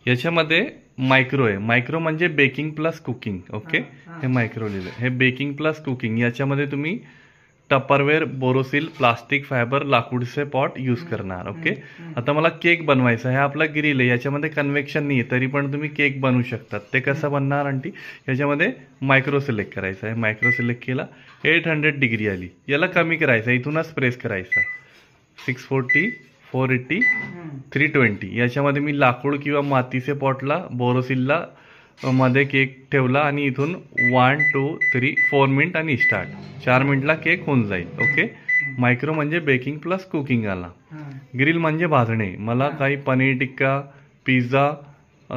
याच्यामध्ये मायक्रो आहे. मायक्रो म्हणजे बेकिंग प्लस कुकिंग. ओके, हे मायक्रो लिहिलं. हे बेकिंग प्लस कुकिंग. याच्यामध्ये तुम्ही टपरवेअर, बोरोसिल, प्लास्टिक, फायबर, लाकूडचे पॉट यूज करणार. ओके, आता मला केक बनवायचा आहे. हा आपला ग्रिल आहे. याच्यामध्ये कन्व्हेक्शन नाही आहे, तरी पण तुम्ही केक बनवू शकतात. ते कसं बनणार आंटी? याच्यामध्ये मायक्रो सिलेक्ट करायचं आहे. मायक्रो सिलेक्ट केला, 800 डिग्री आली. याला कमी करायचं, इथूनच प्रेस करायचा. 640, 480, 320. याच्यामध्ये मी लाकूड किंवा मातीचे पॉटला, बोरोसिलला मध्ये केक ठेवला आणि इथून 1 2 3 4 मिनिट आणि स्टार्ट. 4 मिनिटला केक होऊन जाईल. ओके, मायक्रो म्हणजे बेकिंग प्लस कुकिंग आला. ग्रिल म्हणजे भाजणे. मला काही paneer tikka, pizza,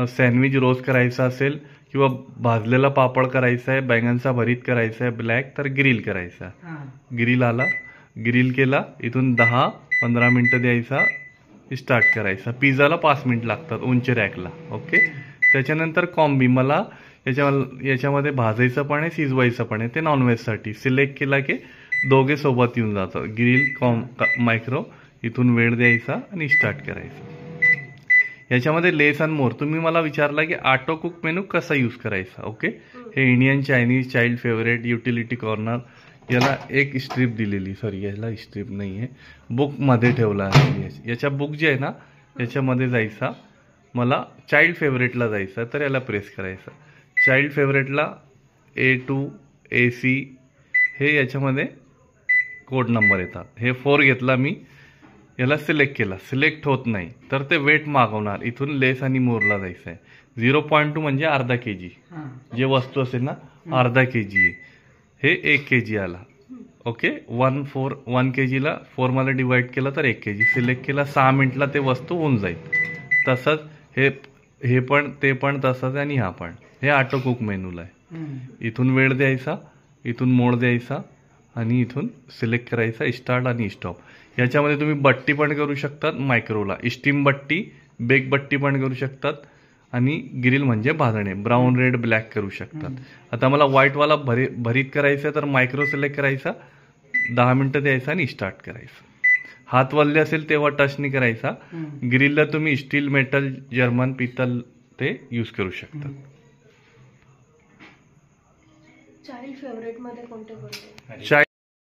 sandwich roast करायचा असेल किंवा भाजलेला पापड करायचा आहे, बैंगनचा भरीत करायचा आहे ब्लॅक, तर ग्रिल करायचा. ग्रिल आला, ग्रिल केला, इथून 10-15 मिनिटं द्यायचा, स्टार्ट करायचा. पिझ्झाला 5 मिनिट लागतात उंच रॅकला. ओके, त्याच्यानंतर कॉम्बी. मला याच्यामध्ये भाजायचं पण आहे, शिजवायचं पण आहे. ते नॉनव्हेजसाठी सिलेक्ट केला की दोघे सोबत येऊन जातं. ग्रिल मायक्रो, इथून वेळ द्यायचा आणि स्टार्ट करायचं. याच्यामध्ये लेस अँड मोर. तुम्ही मला विचारला की ऑटो कुक मेनू कसा यूज करायचा. ओके, हे Indian, Chinese, child favourite, utility corner. याला एक स्ट्रीप दिलेली, सॉरी याला स्ट्रीप नाही आहे, बुकमध्ये ठेवला आहे. याच्या बुक जे आहे ना, याच्यामध्ये जायचा. मला चाइल्ड फेवरेटला जायचं, तर याला प्रेस करायचं. चाइल्ड फेवरेटला A2 AC हे याच्यामध्ये कोड नंबर येतात. हे 4 घेतला मी, याला सिलेक्ट केला, सिलेक्ट होत नाही तर ते वेट मागवणार. इथून लेस आणि मोरला जायचं आहे. 0.2 म्हणजे अर्धा kg. जे वस्तू असेल ना, अर्धा kg आहे. हे 1 kg आला. ओके, 1 kgला 4 मध्ये डिवाइड केलं तर 1 kg. सिलेक्ट केला, 6 मिनिटला ते वस्तू होऊन जाईल. तसंच हे पण, ते पण तसंच, आणि हा पण. हे ऑटो कुक मेनूला आहे. इथून वेळ द्यायचा, इथून मोड द्यायचा आणि इथून सिलेक्ट करायचा, स्टार्ट आणि स्टॉप. याच्यामध्ये तुम्ही बट्टी पण करू शकतात. मायक्रोला स्टीम बट्टी, बेक बट्टी पण करू शकतात. आणि ग्रिल म्हणजे भाजणे, ब्राऊन, रेड, ब्लॅक करू शकतात. आता मला व्हाईटवाला भरीत करायचं तर मायक्रो सिलेक्ट करायचा, 10 मिनिटं द्यायचा आणि स्टार्ट करायचं. हात वल्ले असेल तेव्हा टच नाही करायचा. ग्रिलला तुम्ही स्टील, मेटल, जर्मन, पितल ते यूज करू शकता. चाइल्ड फेवरेट मध्ये कोणते कोणते?